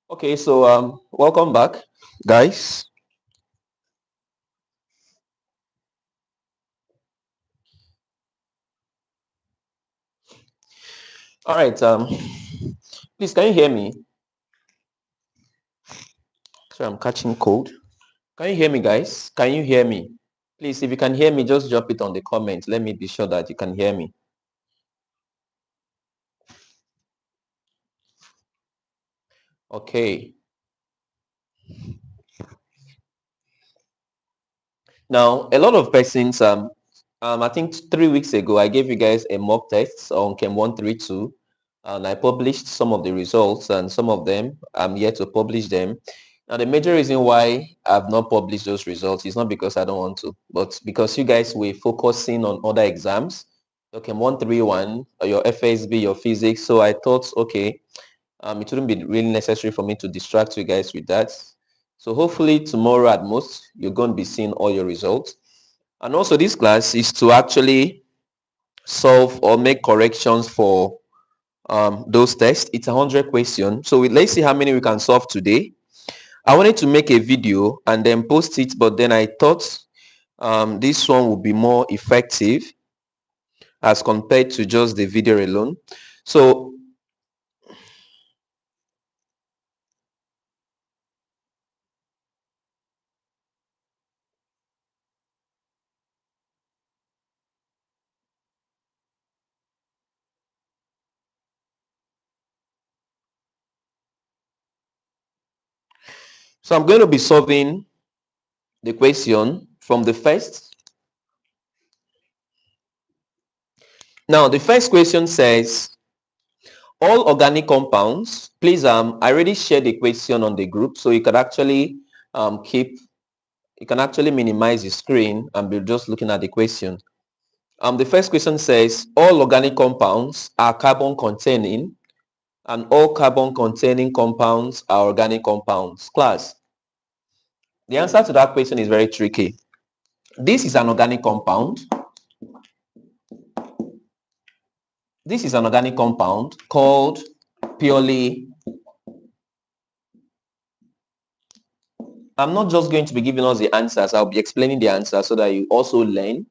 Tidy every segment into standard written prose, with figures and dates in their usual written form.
Okay, so welcome back, guys. All right, please, can you hear me? Sorry, I'm catching cold. Can you hear me, guys? Can you hear me? Please, if you can hear me, just drop it on the comment. Let me be sure that you can hear me. Okay. Now, a lot of persons, I think 3 weeks ago, I gave you guys a mock test on CHM132, and I published some of the results, and some of them, I'm yet to publish them. Now, the major reason why I've not published those results is not because I don't want to, but because you guys were focusing on other exams, your CHM131, your FSB, your physics. So I thought, okay, it wouldn't be really necessary for me to distract you guys with that. So hopefully tomorrow at most, you're going to be seeing all your results. And also this class is to actually solve or make corrections for those tests. It's 100 questions. So let's see how many we can solve today. I wanted to make a video and then post it, but then I thought this one would be more effective as compared to just the video alone. So I'm going to be solving the question from the first. Now, the first question says, all organic compounds, please, I already shared the question on the group, so you can actually you can actually minimize the screen and be just looking at the question. The first question says, all organic compounds are carbon containing, and all carbon containing compounds are organic compounds. Class, the answer to that question is very tricky. This is an organic compound. This is an organic compound called purely, I'm not just going to be giving us the answers, I'll be explaining the answers so that you also learn.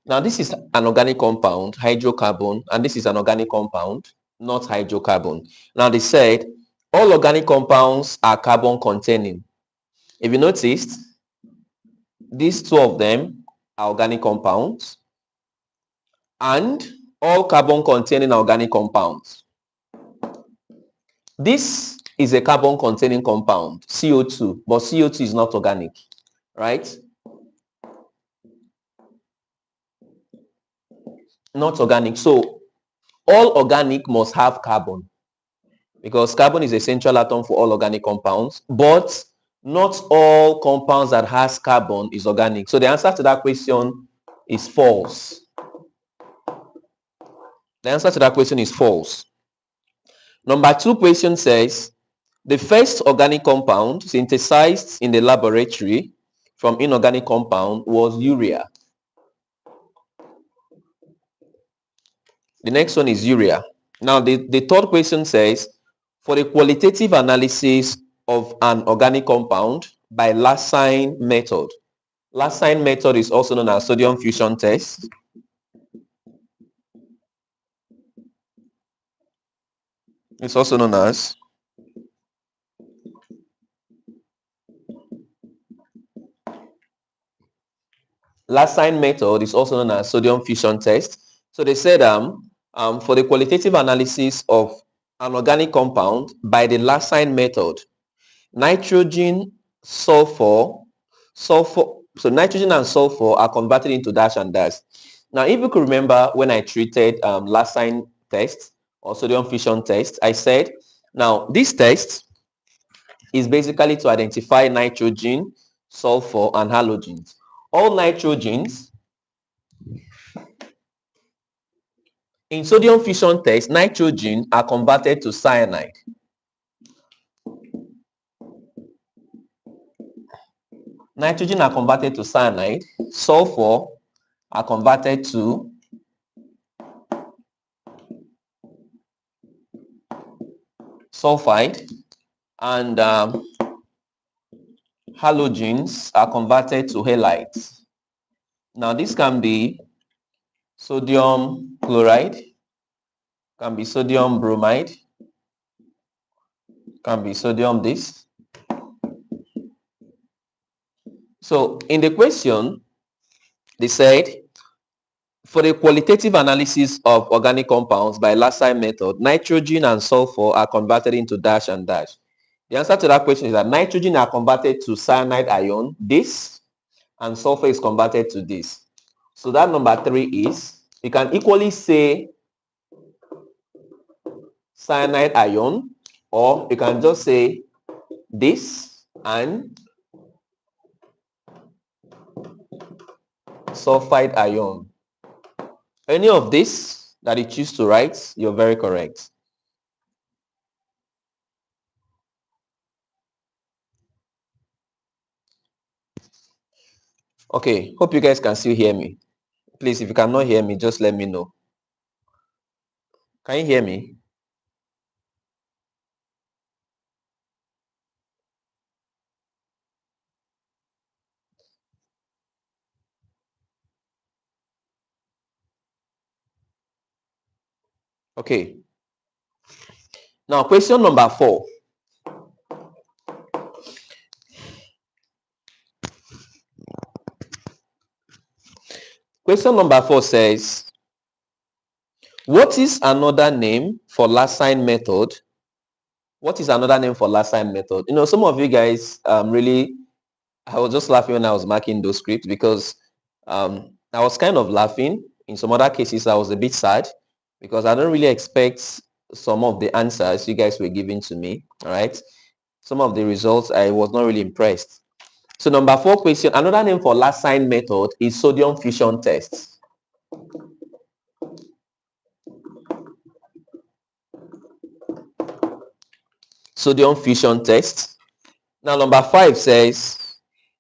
Now, this is an organic compound, hydrocarbon, and this is an organic compound, not hydrocarbon. Now, they said all organic compounds are carbon containing. If you noticed, these two of them are organic compounds, and all carbon containing organic compounds. This is a carbon containing compound, CO2, but CO2 is not organic, right? Not organic. So all organic must have carbon, because carbon is a central atom for all organic compounds, but not all compounds that has carbon is organic. So the answer to that question is false. The answer to that question is false. Number 2 question says, the first organic compound synthesized in the laboratory from inorganic compound was urea. The next one is urea. Now, the third question says, for the qualitative analysis of an organic compound by Lassine method. Lassine method is also known as sodium fusion test. It's also known as Lassine method is also known as sodium fusion test. So they said for the qualitative analysis of an organic compound by the Lassine method, nitrogen, sulfur, so nitrogen and sulfur are converted into dash and dash. Now, if you could remember when I treated Lassine test or sodium fission test, I said, now this test is basically to identify nitrogen, sulfur, and halogens. All nitrogens in sodium fission test, nitrogen are converted to cyanide. Nitrogen are converted to cyanide. Sulfur are converted to sulfide, and halogens are converted to halides. Now this can be sodium chloride, can be sodium bromide, can be sodium this. So in the question, they said, for the qualitative analysis of organic compounds by Lassine method, nitrogen and sulfur are converted into dash and dash. The answer to that question is that nitrogen are converted to cyanide ion, this, and sulfur is converted to this. So that number 3 is, you can equally say cyanide ion, or you can just say this and sulfide ion. Any of this that you choose to write, you're very correct. Okay, hope you guys can still hear me. Please, if you cannot hear me, just let me know. Can you hear me? Okay. Now, question number 4. Question number 4 says, what is another name for Lassine method? What is another name for Lassine method? You know, some of you guys really, I was just laughing when I was marking those scripts because I was kind of laughing. In some other cases, I was a bit sad because I don't really expect some of the answers you guys were giving to me. All right. Some of the results, I was not really impressed. So number 4 question, another name for Lassine method is sodium fission test. Sodium fission test. Now number 5 says,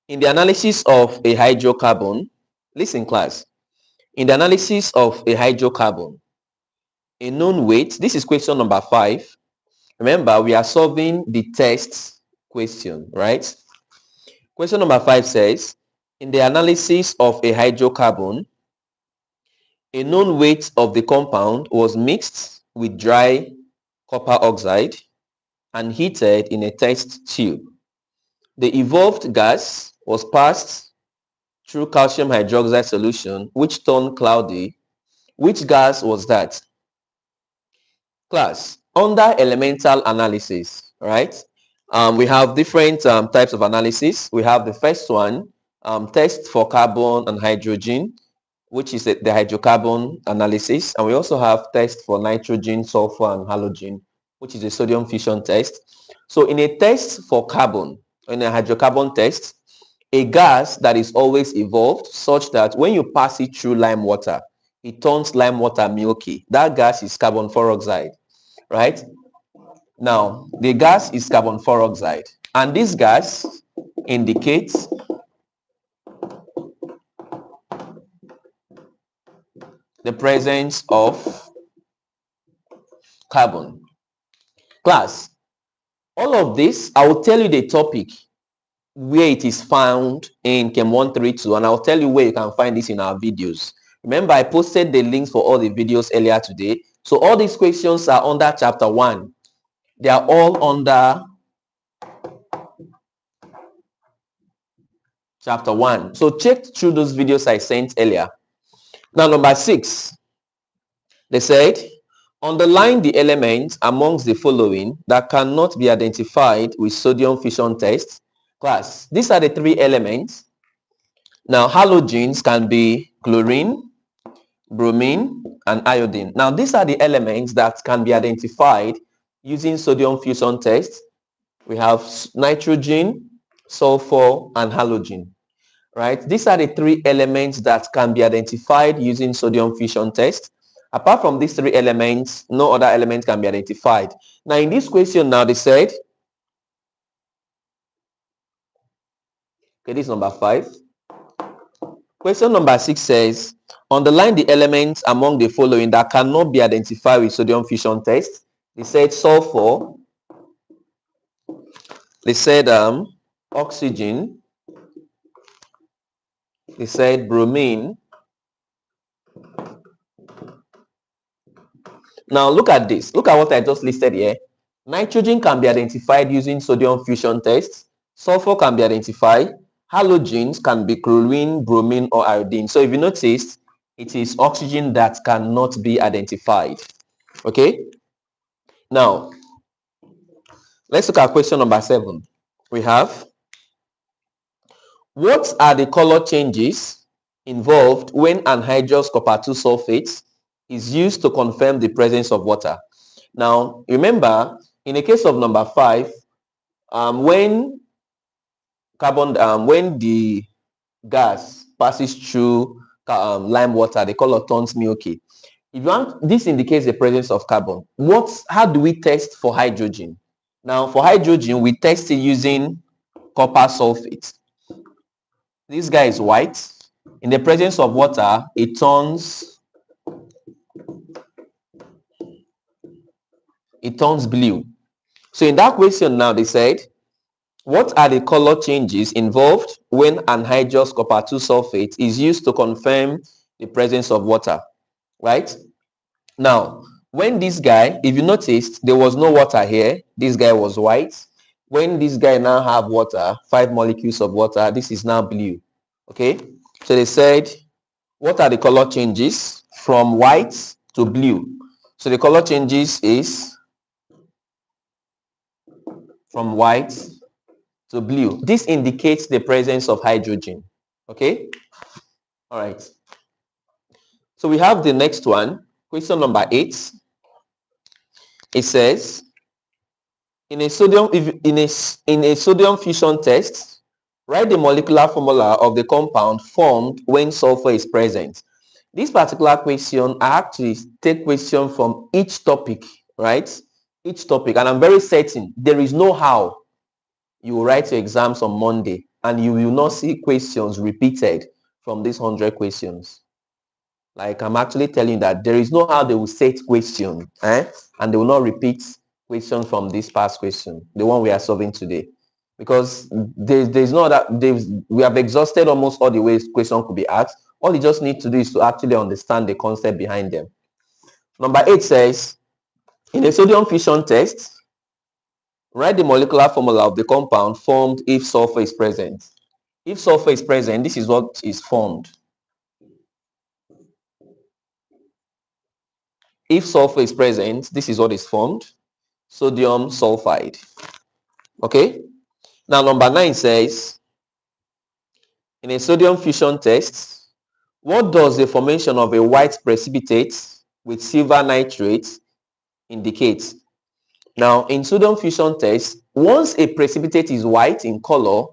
in the analysis of a hydrocarbon, listen class, in the analysis of a hydrocarbon, a known weight, this is question number 5. Remember, we are solving the test question, right? Question number 5 says, in the analysis of a hydrocarbon, a known weight of the compound was mixed with dry copper oxide and heated in a test tube. The evolved gas was passed through calcium hydroxide solution, which turned cloudy. Which gas was that? Class, under elemental analysis, right? We have different types of analysis. We have the first one, test for carbon and hydrogen, which is the hydrocarbon analysis. And we also have test for nitrogen, sulfur, and halogen, which is a sodium fission test. So in a test for carbon, in a hydrocarbon test, a gas that is always evolved such that when you pass it through lime water, it turns lime water milky. That gas is carbon dioxide, right? Now, the gas is carbon dioxide, and this gas indicates the presence of carbon. Class, all of this, I will tell you the topic where it is found in CHM132, and I'll tell you where you can find this in our videos. Remember, I posted the links for all the videos earlier today. So all these questions are under chapter 1. They are all under chapter 1. So check through those videos I sent earlier. Now, number 6. They said, underline the elements amongst the following that cannot be identified with sodium fission test. Class, these are the three elements. Now, halogens can be chlorine, bromine, and iodine. Now, these are the elements that can be identified using sodium fusion test. We have nitrogen, sulfur, and halogen. Right? These are the three elements that can be identified using sodium fission test. Apart from these three elements, no other element can be identified. Now, in this question now, they said, okay, this is number 5. Question number 6 says, underline the elements among the following that cannot be identified with sodium fission test. They said sulfur, they said oxygen, they said bromine. Now look at this. Look at what I just listed here. Nitrogen can be identified using sodium fusion test. Sulfur can be identified. Halogens can be chlorine, bromine, or iodine. So if you notice, it is oxygen that cannot be identified. Okay? Now, let's look at question number 7. We have, what are the color changes involved when anhydrous copper 2 sulfate is used to confirm the presence of water? Now, remember, in the case of number 5, when when the gas passes through lime water, the color turns milky. If you want, this indicates the presence of carbon. How do we test for hydrogen? Now, for hydrogen, we test it using copper sulfate. This guy is white. In the presence of water, it turns blue. So in that question now, they said, what are the color changes involved when anhydrous copper 2 sulfate is used to confirm the presence of water? Right? Now, when this guy, if you noticed, there was no water here. This guy was white. When this guy now have water, 5 molecules of water, this is now blue. Okay? So they said, what are the color changes from white to blue? So the color changes is from white to blue. This indicates the presence of hydrogen. Okay? All right. So we have the next one, question number 8. It says, in a sodium fusion test, write the molecular formula of the compound formed when sulfur is present. This particular question, I actually take question from each topic, right? Each topic, and I'm very certain there is no how you will write your exams on Monday and you will not see questions repeated from these 100 questions. Like, I'm actually telling you that there is no how they will set question, and they will not repeat question from this past question, the one we are solving today, because there's no that we have exhausted almost all the ways question could be asked. All you just need to do is to actually understand the concept behind them. Number 8 says, in a sodium fission test, write the molecular formula of the compound formed if sulfur is present. If sulfur is present, this is what is formed. If sulfur is present, this is what is formed. Sodium sulfide. Okay? Now, number 9 says, in a sodium fusion test, what does the formation of a white precipitate with silver nitrate indicate? Now, in sodium fusion test, once a precipitate is white in color,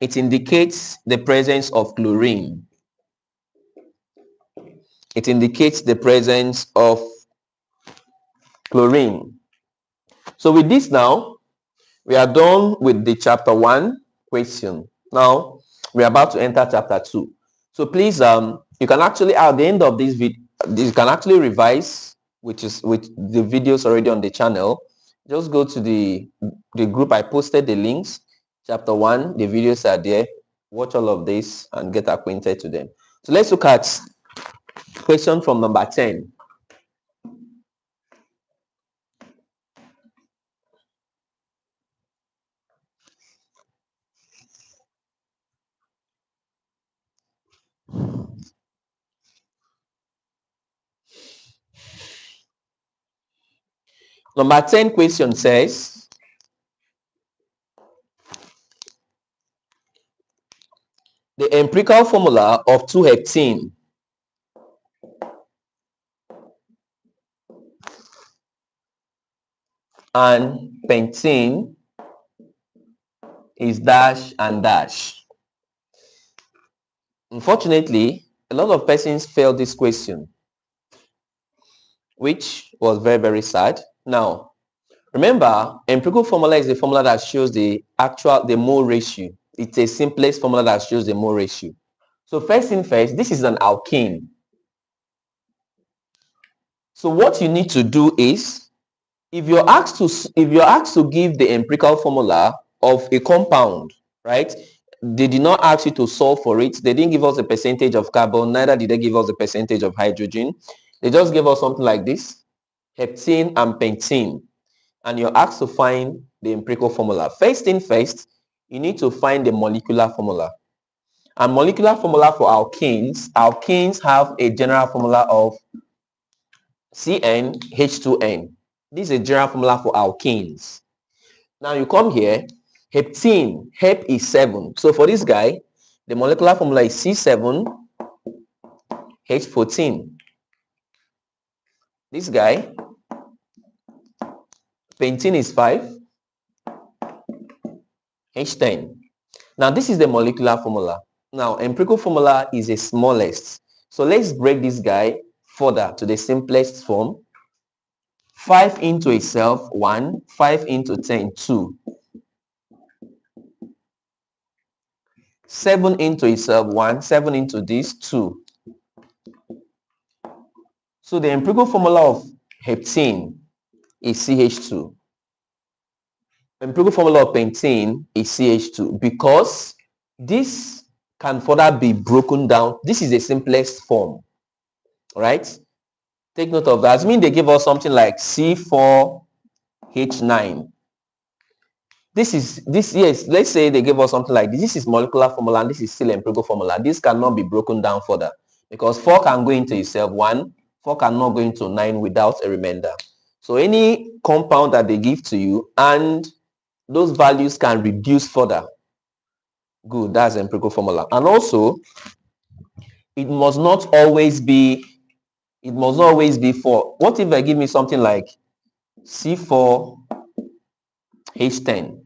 it indicates the presence of chlorine. It indicates the presence of chlorine. So with this now, we are done with the chapter 1 question. Now, we are about to enter chapter 2. So please, you can actually, at the end of this video, you can actually revise, with the videos already on the channel. Just go to the group. I posted the links. Chapter 1, the videos are there. Watch all of this and get acquainted to them. So let's look at question from number 10. Number 10 question says, the empirical formula of 2-heptene and pentyne is dash and dash. Unfortunately, a lot of persons failed this question, which was very, very sad. Now, remember, empirical formula is the formula that shows the mole ratio. It's a simplest formula that shows the mole ratio. So first thing first, this is an alkene. So what you need to do is, if you're asked to give the empirical formula of a compound, right? They did not ask you to solve for it. They didn't give us the percentage of carbon, neither did they give us the percentage of hydrogen. They just gave us something like this, heptene and pentyne. And you're asked to find the empirical formula. First thing first, you need to find the molecular formula. And molecular formula for alkenes have a general formula of CnH2n. This is a general formula for alkenes. Now you come here, heptene, hep is 7. So for this guy, the molecular formula is C7H14. This guy, pentyne is 5H10. Now this is the molecular formula. Now empirical formula is the smallest. So let's break this guy further to the simplest form. 5 into itself, 1. 5 into 10, 2. 7 into itself, 1. 7 into this, 2. So the empirical formula of heptene is CH2. Empirical formula of pentyne is CH2 because this can further be broken down. This is the simplest form, right? Take note of that. I mean, they give us something like C4H9. Yes, let's say they give us something like this. This is molecular formula and this is still empirical formula. This cannot be broken down further because 4 can go into itself, 1. 4 cannot go into 9 without a remainder. So any compound that they give to you and those values can reduce further, good, that's empirical formula. And also, it must not always be 4. What if I give me something like C4H10?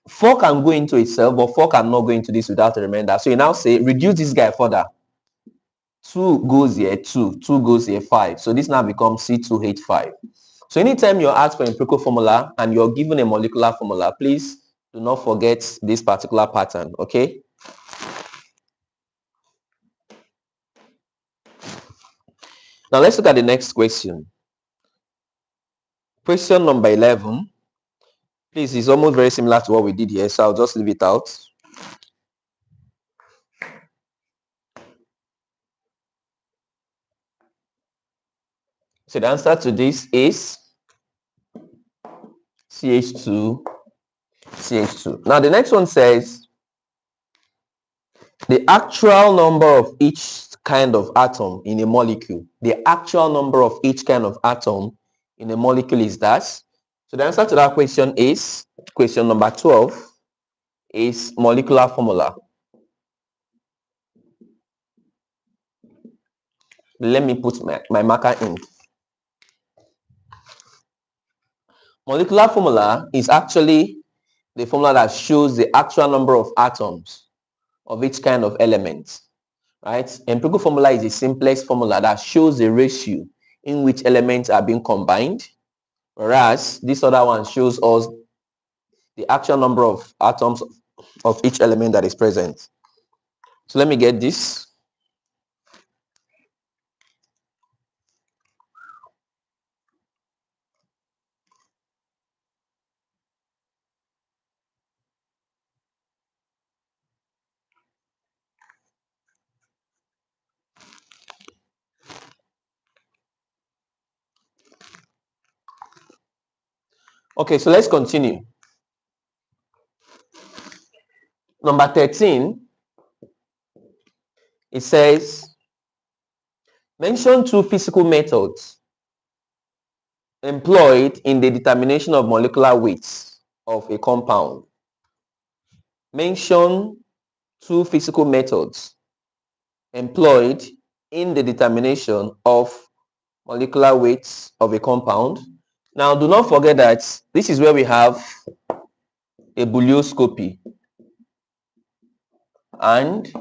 4 can go into itself, but 4 cannot go into this without a remainder. So you now say reduce this guy further. 2 goes here, 2 goes here, 5. So this now becomes C2H5. So anytime you're asked for empirical formula and you're given a molecular formula, please do not forget this particular pattern, okay? Now let's look at the next question. Question number 11. Please, it's almost very similar to what we did here, so I'll just leave it out. So the answer to this is CH2, CH2. Now the next one says the actual number of each kind of atom in a molecule. The actual number of each kind of atom in a molecule is that. So the answer to that question is, question number 12, is molecular formula. Let me put my marker in. Molecular formula is actually the formula that shows the actual number of atoms of each kind of element, right? Empirical formula is the simplest formula that shows the ratio in which elements are being combined, whereas this other one shows us the actual number of atoms of each element that is present. So let me get this. Okay, so let's continue. Number 13, it says, mention 2 physical methods employed in the determination of molecular weights of a compound. Mention 2 physical methods employed in the determination of molecular weights of a compound. Now, do not forget that this is where we have a bulioscopy and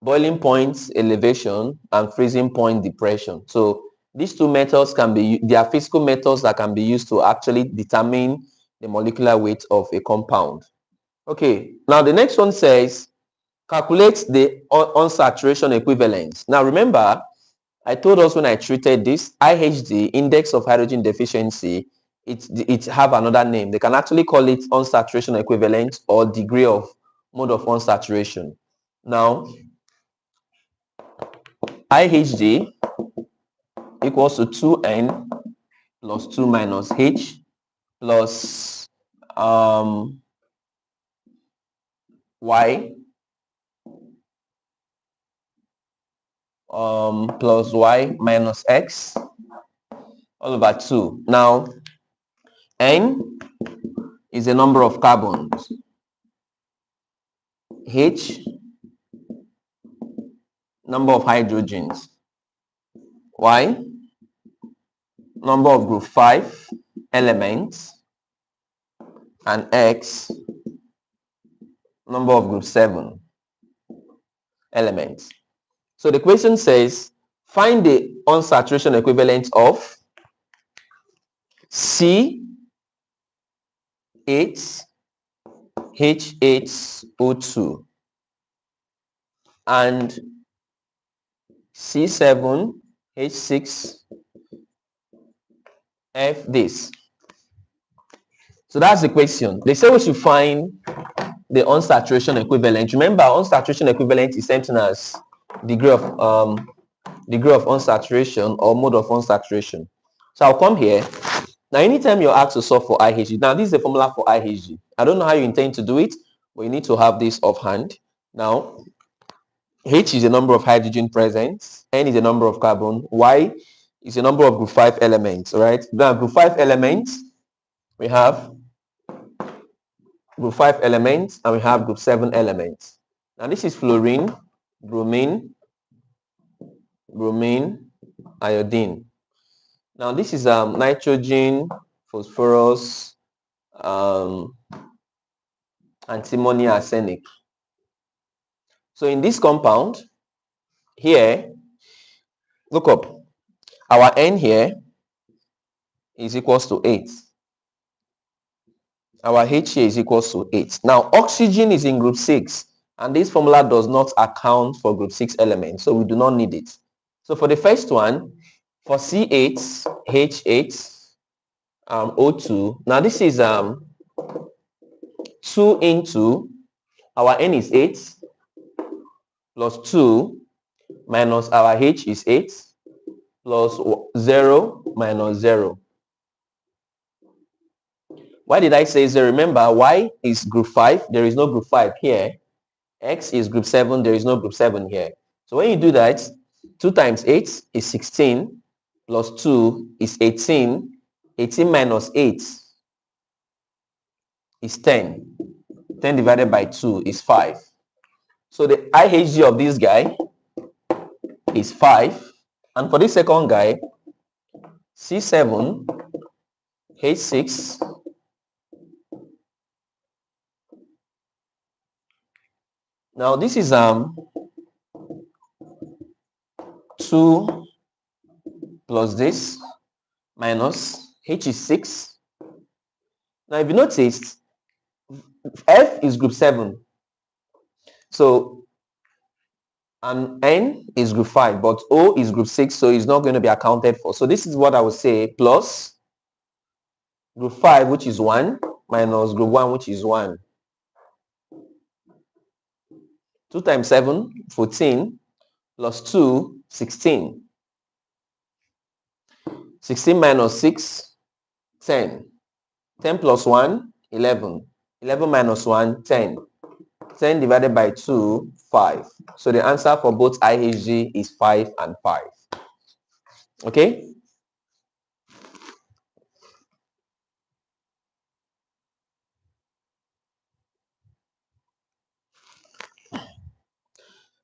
boiling point elevation and freezing point depression. So these 2 methods they are physical methods that can be used to actually determine the molecular weight of a compound. Okay, now the next one says calculate the unsaturation equivalence. Now remember, I told us when I treated this IHD, index of hydrogen deficiency, it have another name. They can actually call it unsaturation equivalent or degree of mode of unsaturation. Now IHD equals to 2N plus 2 minus H plus Y plus Y minus X all over 2. Now N is the number of carbons, H number of hydrogens, Y number of group 5 elements, and X number of group 7 elements. So the question says find the unsaturation equivalent of C8H8O2 and C7H6F this. So that's the question. They say we should find the unsaturation equivalent. Remember, unsaturation equivalent is something as degree of unsaturation or mode of unsaturation. So I'll come here. Now, anytime you're asked to solve for IHG, now this is the formula for IHG. I don't know how you intend to do it, but you need to have this offhand. Now, H is the number of hydrogen present, N is the number of carbon, Y is the number of group 5 elements, right? Now, group 5 elements, we have group 5 elements and we have group 7 elements. Now, this is fluorine, bromine, iodine. Now, this is nitrogen, phosphorus, antimony, arsenic. So in this compound here, look up, our N here is equals to 8. Our H here is equals to 8. Now oxygen is in group 6 and this formula does not account for group 6 elements, so we do not need it. So for the first one, for C8H8O2, now this is 2 into our N is 8 plus 2 minus our H is 8 plus 0 minus 0. Why did I say 0? Remember, Y is group 5. There is no group 5 here. X is group 7. There is no group 7 here. So when you do that, 2 times 8 is 16 plus 2 is 18. 18 minus 8 is 10. 10 divided by 2 is 5. So the IHG of this guy is 5. And for this second guy, C7H6 now this is 2 plus this minus H is 6. Now if you notice, F is group 7. So and N is group 5, but O is group 6, so it's not going to be accounted for. So this is what I would say, plus group 5, which is 1, minus group 1, which is 1. 2 times 7, 14, plus 2, 16. 16 minus 6, 10. 10 plus 1, 11. 11 minus 1, 10. 10 divided by 2, 5. So the answer for both IHG is 5 and 5. Okay?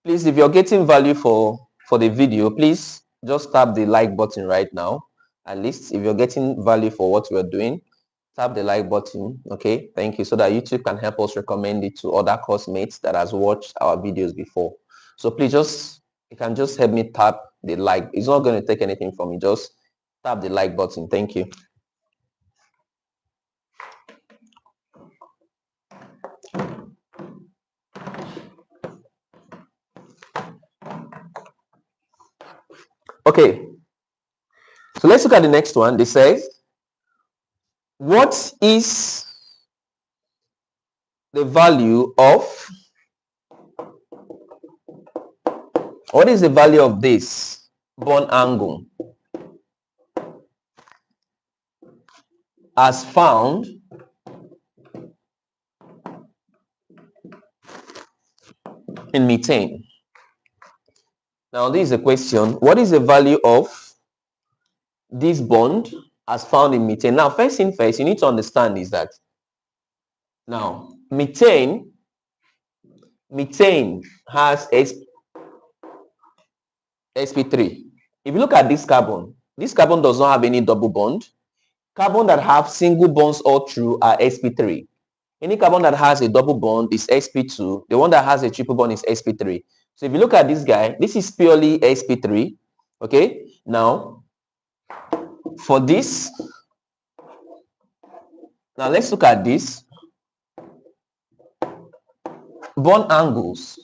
Please, if you're getting value for the video, please just tap the like button right now. At least if you're getting value for what we're doing, tap the like button. Okay, thank you, so that YouTube can help us recommend it to other course mates that has watched our videos before. So please you can just help me tap the like. It's not going to take anything from me. Just tap the like button. Thank you. Okay, so let's look at the next one. They say, what is the value of this bond angle as found in methane? Now this is a question. What is the value of this bond as found in methane? Now first thing first, you need to understand is that now methane has sp3. If you look at this carbon does not have any double bond. Carbon that have single bonds all through are sp3. Any carbon that has a double bond is sp2. The one that has a triple bond is sp3. So if you look at this guy, this is purely sp3. Okay, now for this, now let's look at this. Bond angles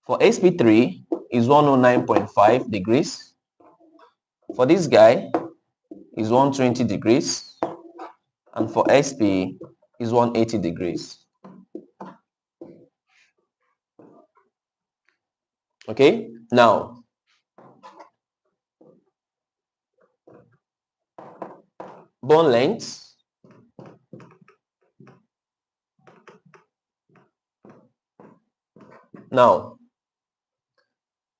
for sp3 is 109.5 degrees. For this guy is 120 degrees. And for sp is 180 degrees. Okay, now bond length now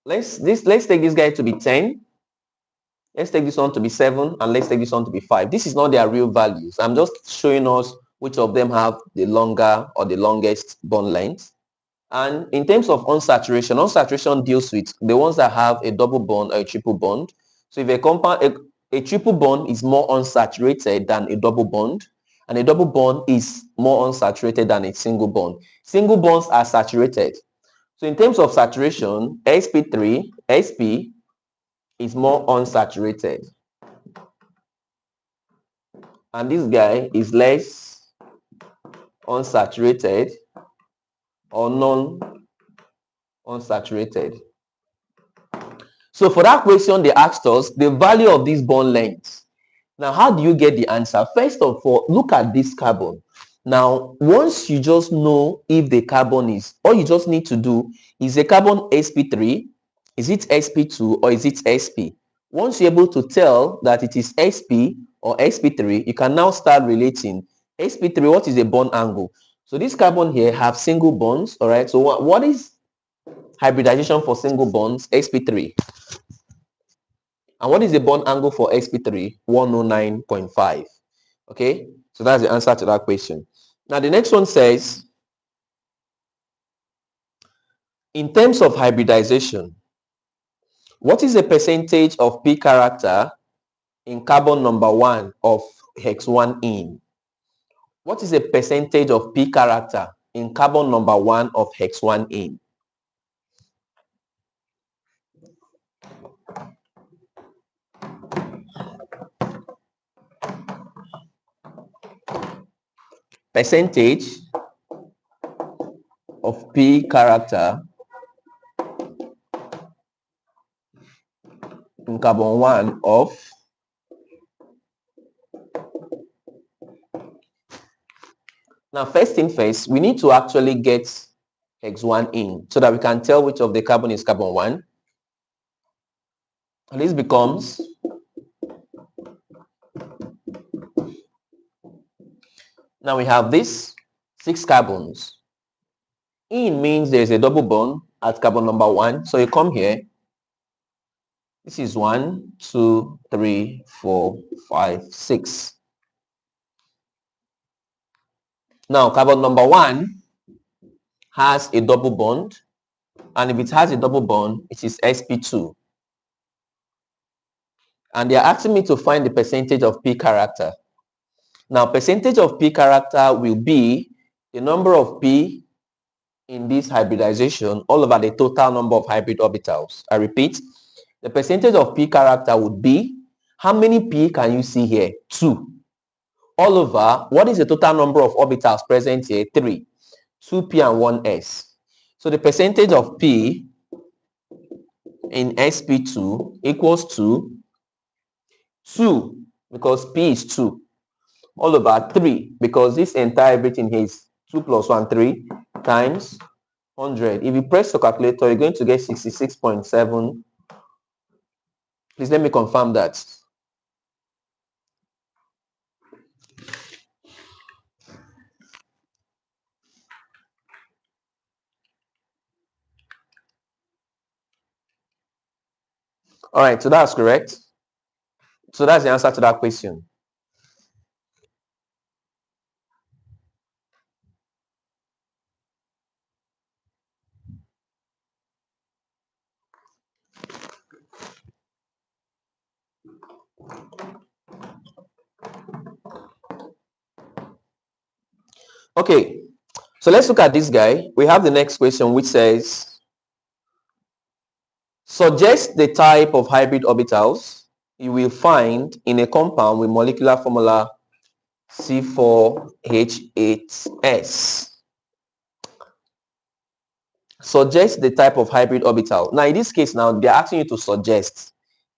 let's take this guy to be 10. Let's take this one to be 7, and let's take this one to be 5. This is not their real values. I'm just showing us which of them have the longer or the longest bond length. And in terms of unsaturation deals with the ones that have a double bond or a triple bond. So if a compound, a triple bond is more unsaturated than a double bond, and a double bond is more unsaturated than a single bond. Single bonds are saturated. So in terms of saturation, sp is more unsaturated. And this guy is less unsaturated or non-unsaturated. So for that question, they asked us the value of this bond length. Now, how do you get the answer? First of all, look at this carbon. Now, once you just know if the carbon is, all you just need to do is the carbon sp3, is it sp2 or is it sp? Once you're able to tell that it is sp or sp3, you can now start relating sp3, what is the bond angle? So this carbon here have single bonds, all right? So what is hybridization for single bonds? sp3. And what is the bond angle for sp3? 109.5. Okay, so that's the answer to that question. Now the next one says, in terms of hybridization, what is the percentage of p character in carbon number 1 of hex 1-ene? What is the percentage of p character in carbon number 1 of hex 1-ene? Percentage of p character in carbon 1 of Now, first thing first, we need to actually get hex 1-ene so that we can tell which of the carbon is carbon 1. And this becomes now we have this 6 carbons. In means there's a double bond at carbon number 1. So you come here. This is 1, 2, 3, 4, 5, 6. Now carbon number 1 has a double bond, and if it has a double bond, it is sp2. And they are asking me to find the percentage of p character. Now percentage of p character will be the number of p in this hybridization all over the total number of hybrid orbitals. I repeat, the percentage of p character would be, how many p can you see here? 2. All over, what is the total number of orbitals present here? 3. 2p and 1s. So the percentage of p in sp2 equals to 2, because p is 2, all over 3, because this entire everything here is 2 plus 1, 3, times 100. If you press your calculator, you're going to get 66.7. Please let me confirm that. All right, so that's correct. So that's the answer to that question. Okay, so let's look at this guy. We have the next question, which says, suggest the type of hybrid orbitals you will find in a compound with molecular formula C4H8S. Suggest the type of hybrid orbital. Now in this case, now they're asking you to suggest,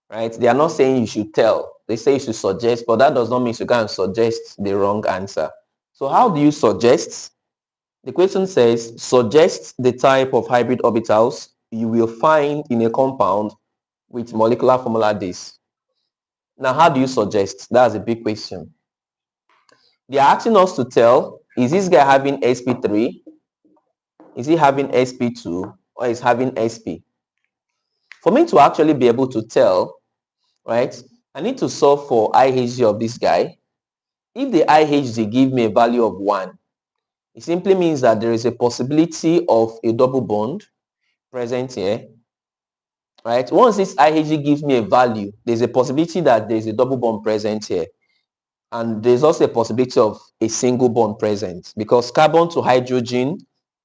right? They are not saying you should tell. They say you should suggest, but that does not mean you can suggest the wrong answer. So how do you suggest? The question says, suggest the type of hybrid orbitals you will find in a compound with molecular formula this. Now, how do you suggest? That's a big question. They are asking us to tell, is this guy having sp3? Is he having sp2? Or is having sp? For me to actually be able to tell, right, I need to solve for IHG of this guy. If the IHG give me a value of 1, it simply means that there is a possibility of a double bond present here, right? Once this IHG gives me a value, there's a possibility that there's a double bond present here. And there's also a possibility of a single bond present, because carbon to hydrogen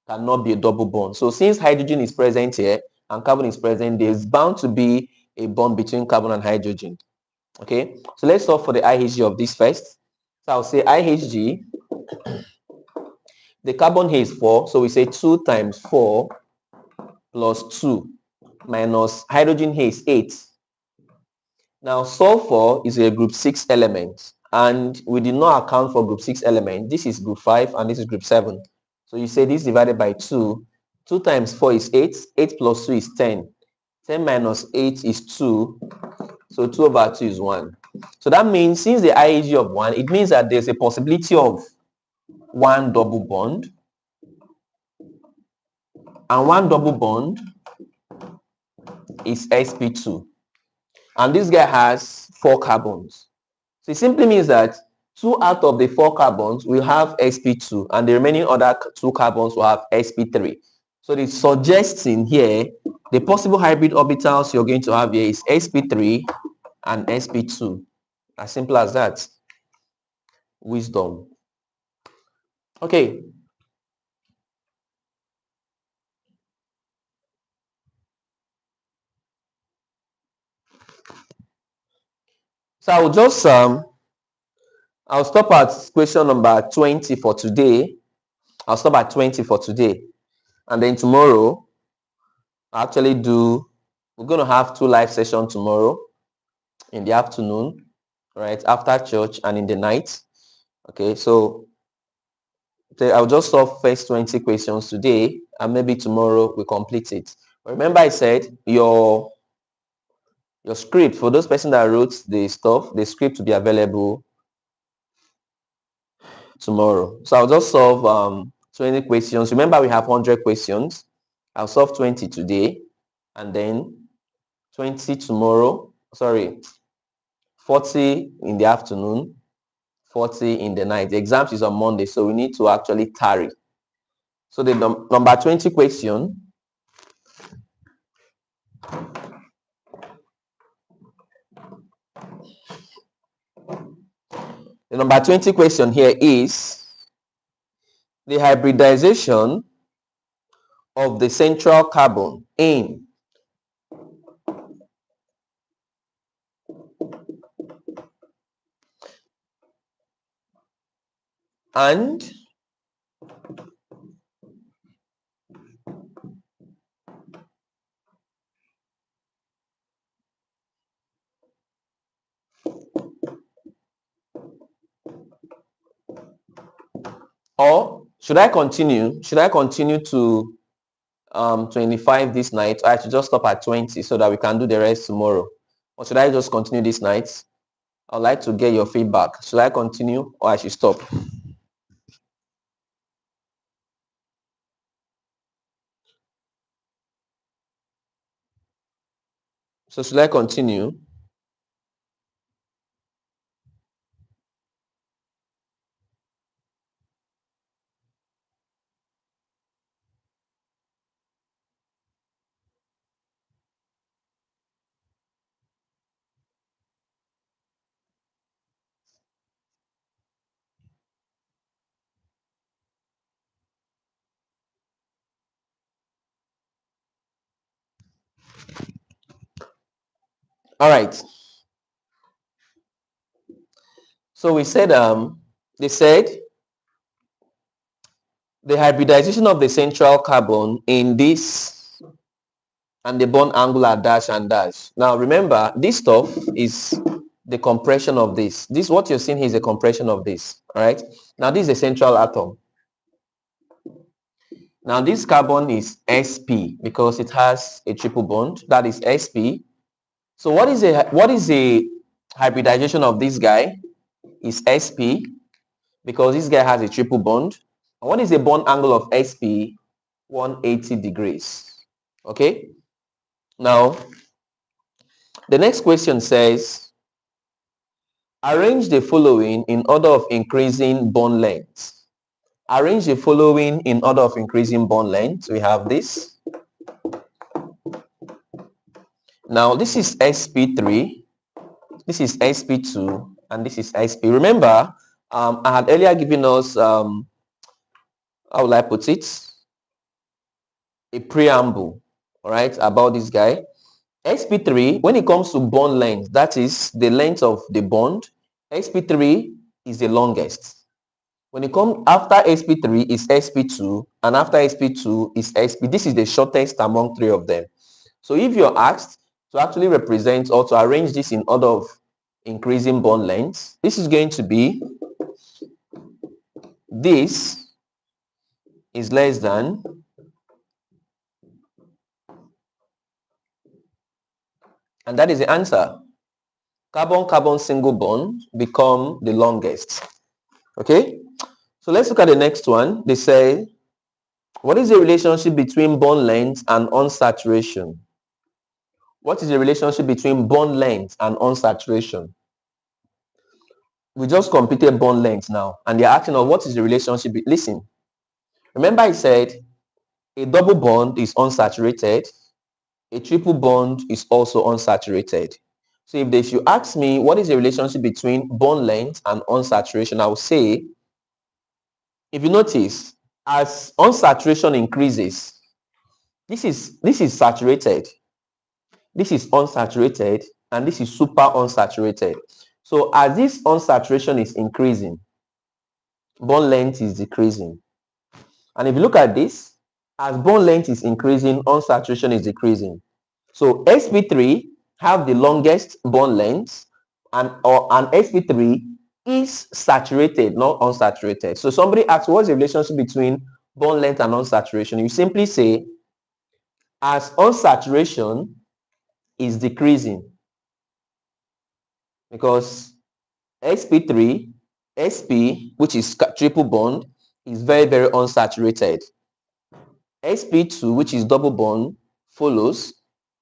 cannot be a double bond. So since hydrogen is present here and carbon is present, there's bound to be a bond between carbon and hydrogen. Okay, so let's solve for the IHG of this first. So I'll say IHG, the carbon here is 4, so we say 2 times 4 plus 2 minus hydrogen here is 8. Now sulfur is a group 6 element, and we did not account for group 6 element. This is group 5 and this is group 7. So you say this divided by 2. 2 times 4 is 8. 8 plus 2 is 10. 10 minus 8 is 2. So 2 over 2 is 1. So that means since the IAG of 1, it means that there's a possibility of one double bond. And one double bond is sp2. And this guy has 4 carbons. So it simply means that 2 out of the 4 carbons will have sp2, and the remaining other 2 carbons will have sp3. So it's suggesting here the possible hybrid orbitals you're going to have here is sp3 and sp2. As simple as that. Wisdom. Okay. So I'll stop at question number 20 for today. I'll stop at 20 for today. And then tomorrow, we're going to have 2 live sessions tomorrow in the afternoon, right, after church, and in the night. Okay, so I'll just solve first 20 questions today, and maybe tomorrow we complete it. But remember, I said your script, for those person that wrote the stuff, the script will be available tomorrow. So I'll just solve 20 questions. Remember, we have 100 questions. I'll solve 20 today and then 20 tomorrow. Sorry, 40 in the afternoon, 40 in the night. The exams is on Monday, so we need to actually tarry. So the number 20 question, the number 20 question here is the hybridization of the central carbon in and or should I continue? Should I continue to 25 this night? I should just stop at 20 so that we can do the rest tomorrow. Or should I just continue this night? I'd like to get your feedback. Should I continue or I should stop? So should I continue? All right. So we said they said the hybridization of the central carbon in this and the bond angle are dash and dash. Now remember, this stuff is the compression of this. This what you're seeing here is a compression of this. All right. Now this is a central atom. Now this carbon is sp because it has a triple bond. That is sp. So what is a hybridization of this guy? Is sp because this guy has a triple bond. And what is the bond angle of sp? 180 degrees. Okay. Now the next question says, arrange the following in order of increasing bond length. Arrange the following in order of increasing bond length. We have this. Now this is sp3, this is sp2, and this is sp. Remember, I had earlier given us, how will I put it, a preamble, all right, about this guy. sp3, when it comes to bond length, that is the length of the bond, sp3 is the longest. When it comes after sp3 is sp2, and after sp2 is sp. This is the shortest among three of them. So if you're asked to actually represent or to arrange this in order of increasing bond length, this is going to be, this is less than, and that is the answer. Carbon-carbon single bond become the longest. Okay, so let's look at the next one. They say, what is the relationship between bond length and unsaturation? What is the relationship between bond length and unsaturation? We just computed bond length now, and they're asking us what is the relationship. Listen, remember I said a double bond is unsaturated, a triple bond is also unsaturated. So if they should ask me what is the relationship between bond length and unsaturation, I will say, if you notice, as unsaturation increases, this is saturated, this is unsaturated, and this is super unsaturated. So as this unsaturation is increasing, bond length is decreasing. And if you look at this, as bond length is increasing, unsaturation is decreasing. So sp3 have the longest bond length, and sp3 is saturated, not unsaturated. So somebody asks, what's the relationship between bond length and unsaturation? You simply say, as unsaturation is decreasing, because sp3, sp, which is triple bond, is very, very unsaturated. sp2, which is double bond, follows.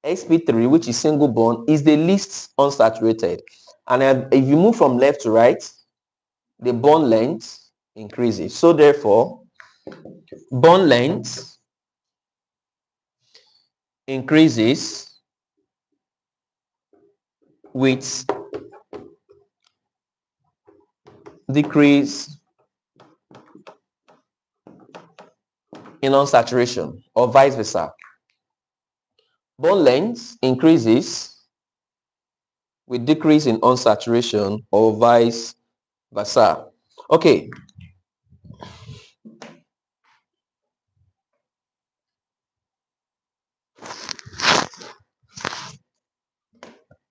sp3, which is single bond, is the least unsaturated. And if you move from left to right, the bond length increases. So therefore, bond length increases with decrease in unsaturation, or vice versa. Bond length increases with decrease in unsaturation, or vice versa. Okay.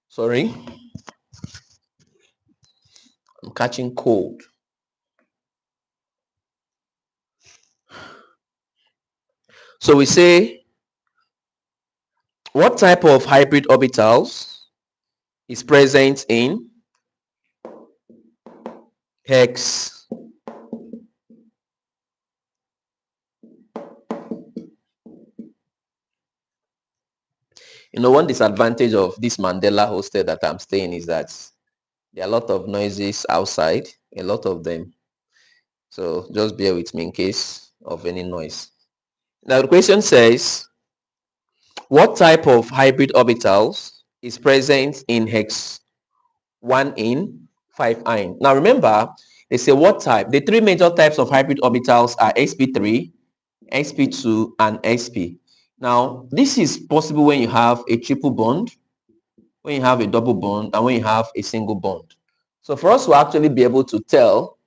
Sorry, I'm catching cold. So we say, what type of hybrid orbitals is present in hex one disadvantage of this Mandela hostel that I'm staying is that there are a lot of noises outside, a lot of them. So just bear with me in case of any noise. Now the question says, what type of hybrid orbitals is present in hex 1in 5-ine? Now remember, they say what type? The three major types of hybrid orbitals are sp3, sp2, and sp. Now this is possible when you have a triple bond, when you have a double bond, and when you have a single bond. So for us to actually be able to tell,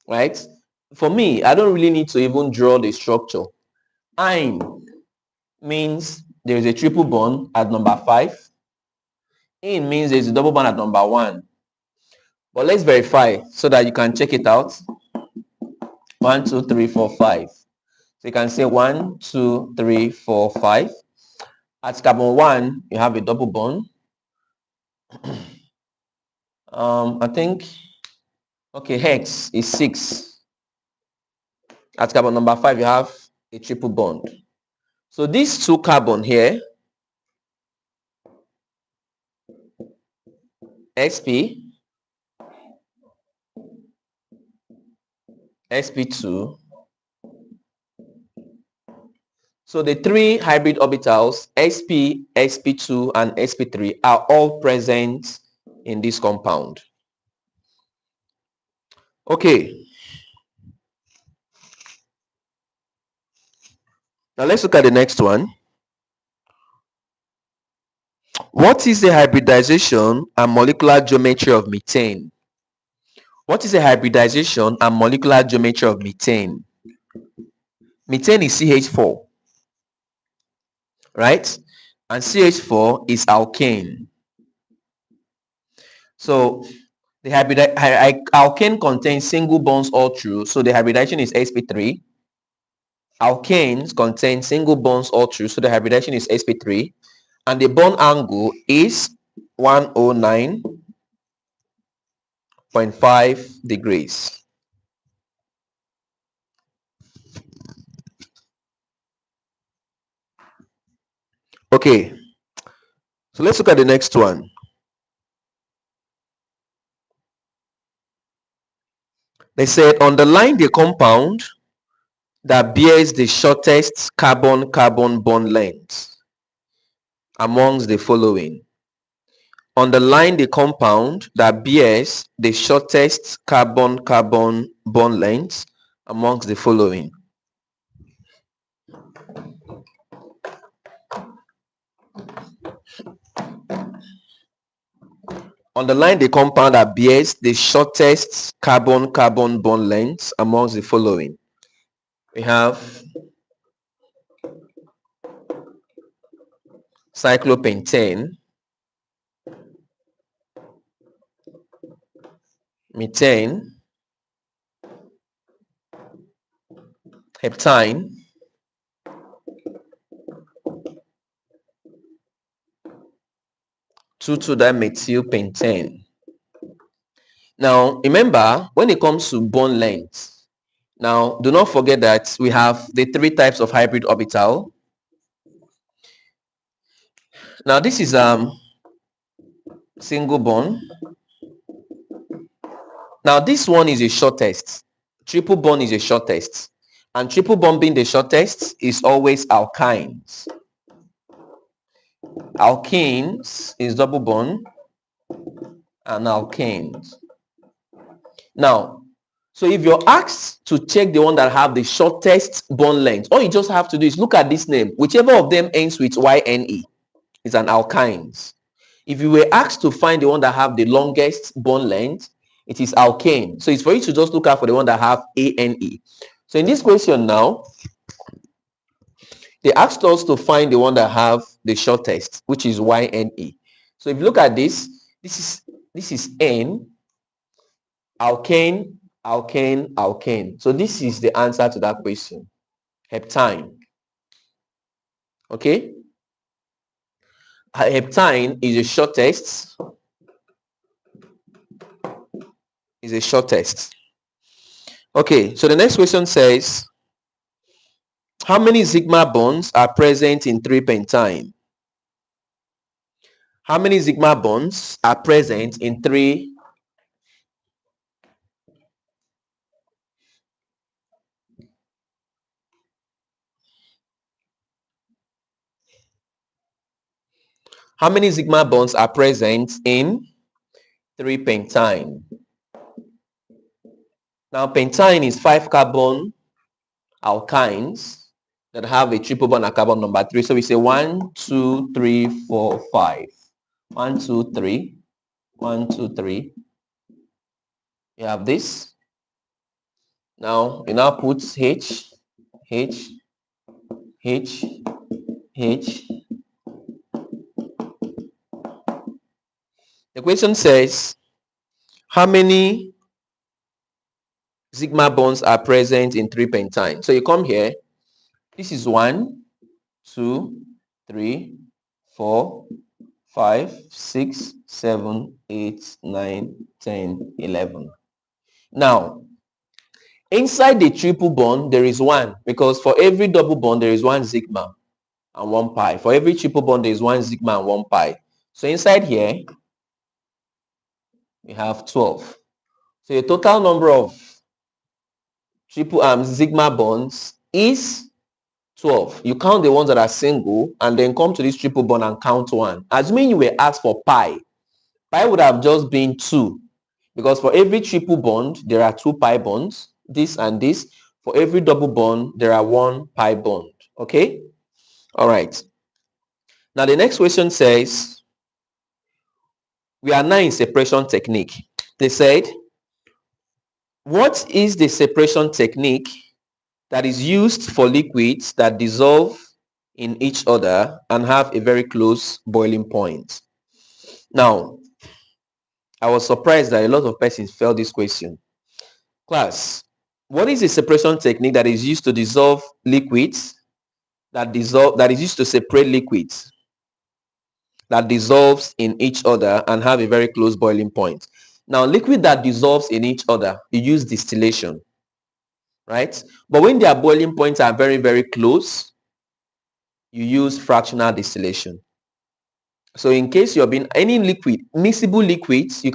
right, for me, I don't really need to even draw the structure. Ine means there is a triple bond at number 5. In means there is a double bond at number 1. But let's verify so that you can check it out. 1, 2, 3, 4, 5. So you can say 1, 2, 3, 4, 5. At carbon 1, you have a double bond. I think, okay, hex is 6. At carbon number 5, you have a triple bond. So these two carbon here, sp, sp2. So the three hybrid orbitals, sp, sp2, and sp3, are all present in this compound. Okay. Now let's look at the next one. What is the hybridization and molecular geometry of methane? What is the hybridization and molecular geometry of methane? Methane is CH4, right? And CH4 is alkane. So the alkane contains single bonds all through, so the hybridization is sp3. Alkanes contain single bonds all through, so the hybridization is sp3. And the bond angle is 109.5 degrees. Okay, so let's look at the next one. They said, underline the compound that bears the shortest carbon-carbon bond length amongst the following. Underline the compound that bears the shortest carbon-carbon bond length amongst the following. Underline the compound that bears the shortest carbon-carbon bond length amongst the following. We have cyclopentane, methane, heptine, two-methylpentane. Now, remember, when it comes to bond length, Now, do not forget that we have the three types of hybrid orbital. Now, this is single bond. Now, this one is a shortest. Triple bond is a shortest. And triple bond being the shortest is always alkynes. Alkenes is double bond and alkanes. Now, so if you're asked to check the one that have the shortest bond length, all you just have to do is look at this name. Whichever of them ends with YNE is an alkynes. If you were asked to find the one that have the longest bond length, it is alkane. So it's for you to just look out for the one that have ANE. So in this question now, they asked us to find the one that have the shortest, which is YNE. So if you look at this, this is N, alkane, alkane, alkane. So this is the answer to that question. Heptine. Okay? Heptine is the shortest. Is a shortest. Okay, so the next question says, how many sigma bonds are present in 3-pentyne? How many sigma bonds are present in 3? How many sigma bonds are present in 3-pentyne? Now, pentyne is 5 carbon alkynes that have a triple bond at carbon number 3. So we say 1, 2, 3, 4, 5. 1, 2, 3. 1, 2, 3. You have this. Now, you now put H, H, H, H. The question says, how many sigma bonds are present in 3-pentyne? So you come here. This is 1, 2, 3, 4, 5, 6, 7, 8, 9, 10, 11. Now, inside the triple bond, there is 1, because for every double bond, there is 1 sigma and 1 pi. For every triple bond, there is 1 sigma and 1 pi. So inside here, we have 12. So the total number of triple sigma bonds is 12. You count the ones that are single and then come to this triple bond and count 1. Assuming you were asked for pi, pi would have just been 2, because for every triple bond, there are 2 pi bonds, this and this. For every double bond, there are 1 pi bond. Okay? All right. Now the next question says, we are now in separation technique. They said, what is the separation technique that is used for liquids that dissolve in each other and have a very close boiling point? Now, I was surprised that a lot of persons failed this question. Class, what is the separation technique that is used to dissolve liquids that is used to separate liquids that dissolves in each other and have a very close boiling point? Now, liquid that dissolves in each other, you use distillation, right? But when their boiling points are very, very close, you use fractional distillation. So in case you're being any liquid, miscible liquids, you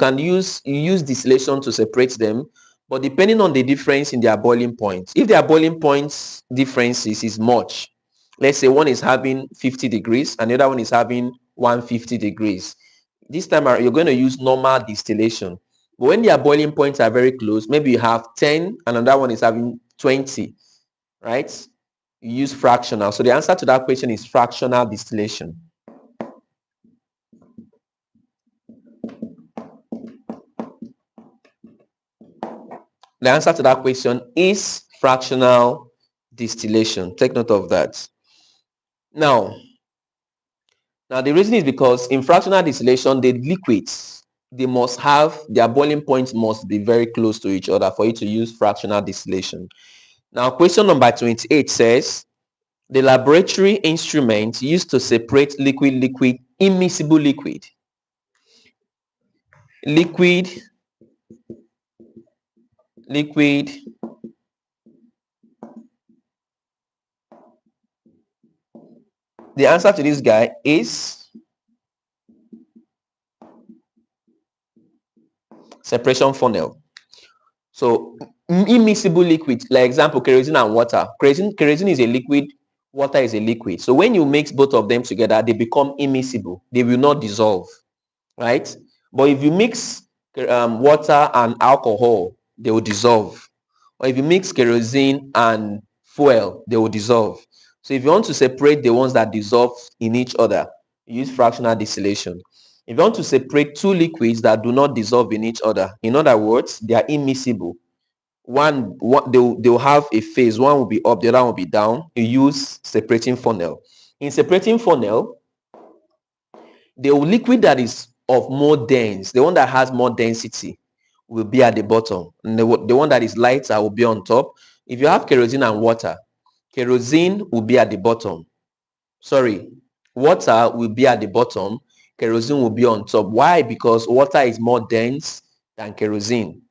use distillation to separate them. But depending on the difference in their boiling points, if their boiling points differences is much, let's say one is having 50 degrees and the other one is having 150 degrees. This time you're going to use normal distillation. But when their boiling points are very close, maybe you have 10 and another one is having 20, right? You use fractional. So the answer to that question is fractional distillation. The answer to that question is fractional distillation. Take note of that. Now the reason is because in fractional distillation, the liquids, they must have, their boiling points must be very close to each other for you to use fractional distillation. Now, question number 28 says, the laboratory instrument used to separate liquid, immiscible liquid, liquid, The answer to this guy is separation funnel. So immiscible liquid, like example, kerosene and water. Kerosene is a liquid, water is a liquid. So when you mix both of them together, they become immiscible. They will not dissolve, right? But if you mix water and alcohol, they will dissolve. Or if you mix kerosene and fuel, they will dissolve. So if you want to separate the ones that dissolve in each other, you use fractional distillation. If you want to separate two liquids that do not dissolve in each other, in other words, they are immiscible. They'll have a phase. One will be up, the other one will be down. You use separating funnel. In separating funnel, the liquid that is of more dense, the one that has more density, will be at the bottom, and the one that is lighter will be on top. If you have kerosene and water, kerosene will be at the bottom. Sorry, water will be at the bottom, kerosene will be on top. Why? Because water is more dense than kerosene.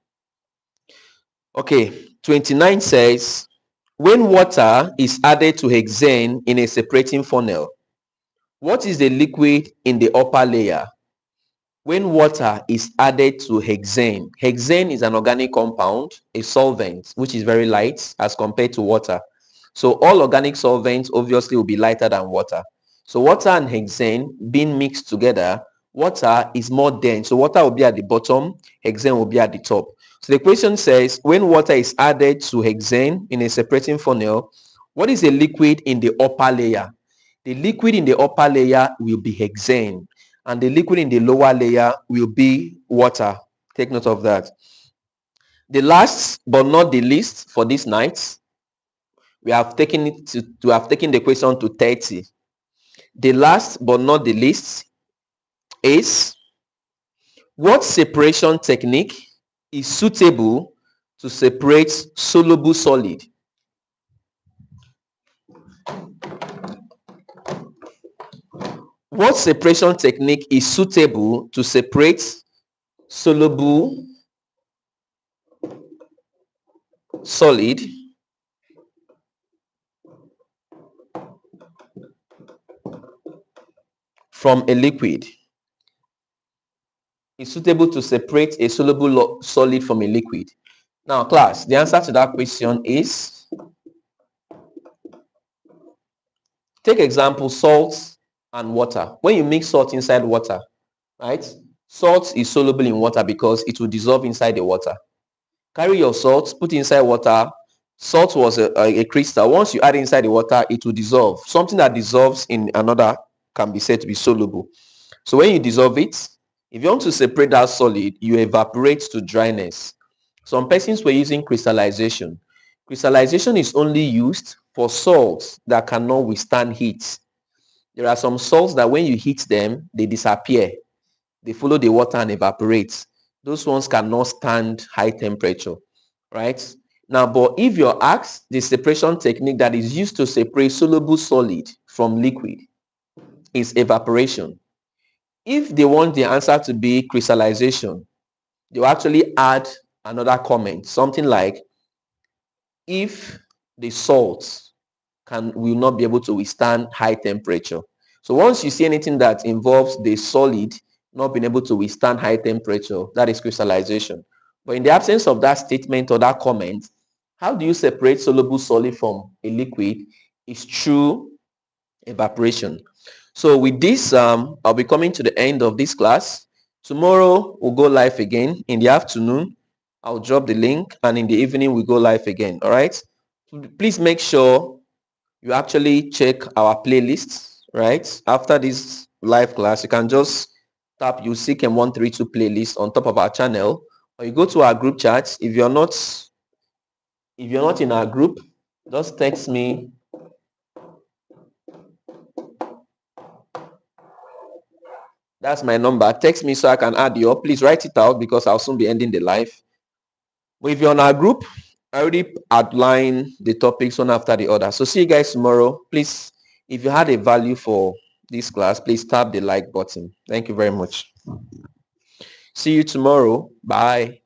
Okay, 29 says, when water is added to hexane in a separating funnel, what is the liquid in the upper layer? When water is added to hexane, hexane is an organic compound, a solvent, which is very light as compared to water. So all organic solvents obviously will be lighter than water. So water and hexane being mixed together, water is more dense. So water will be at the bottom, hexane will be at the top. So the question says, when water is added to hexane in a separating funnel, what is a liquid in the upper layer? The liquid in the upper layer will be hexane, and the liquid in the lower layer will be water. Take note of that. The last but not the least for this night, we have taken the question to 30. The last but not the least is, what separation technique is suitable to separate soluble solid? What separation technique is suitable to separate soluble solid from a liquid? Is suitable to separate a soluble solid from a liquid? Now, class, the answer to that question is, take example, salt and water. When you mix salt inside water, right? Salt is soluble in water because it will dissolve inside the water. Carry your salt, put inside water. Salt was a crystal. Once you add it inside the water, it will dissolve. Something that dissolves in another can be said to be soluble. So when you dissolve it, if you want to separate that solid, you evaporate to dryness. Some persons were using crystallization. Crystallization is only used for salts that cannot withstand heat. There are some salts that when you heat them, they disappear. They follow the water and evaporate. Those ones cannot stand high temperature, right? Now, but if you're asked the separation technique that is used to separate soluble solid from liquid is evaporation. If they want the answer to be crystallization, they will actually add another comment, something like, if the salts will not be able to withstand high temperature. So once you see anything that involves the solid not being able to withstand high temperature, that is crystallization. But in the absence of that statement or that comment, how do you separate soluble solid from a liquid? Is through evaporation. So with this, I'll be coming to the end of this class. Tomorrow we'll go live again in the afternoon. I'll drop the link, and in the evening we go live again. All right. Please make sure you actually check our playlists, right? After this live class, you can just tap you CHM132 playlist on top of our channel, or you go to our group chat. If you're not in our group, just text me. That's my number. Text me so I can add you up. Please write it out because I'll soon be ending the live. But if you're on our group, I already outline the topics one after the other. So see you guys tomorrow. Please, if you had a value for this class, please tap the like button. Thank you very much. See you tomorrow. Bye.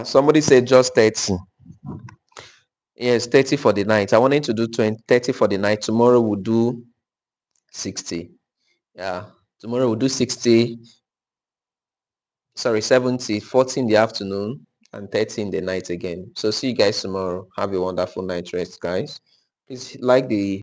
Somebody said just 30. Yes, 30 for the night. I wanted to do 20, 30 for the night. Tomorrow we'll do 60. Yeah. Tomorrow we'll do 60. Sorry, 70, 40 in the afternoon and 30 in the night again. So see you guys tomorrow. Have a wonderful night rest, guys. Please like the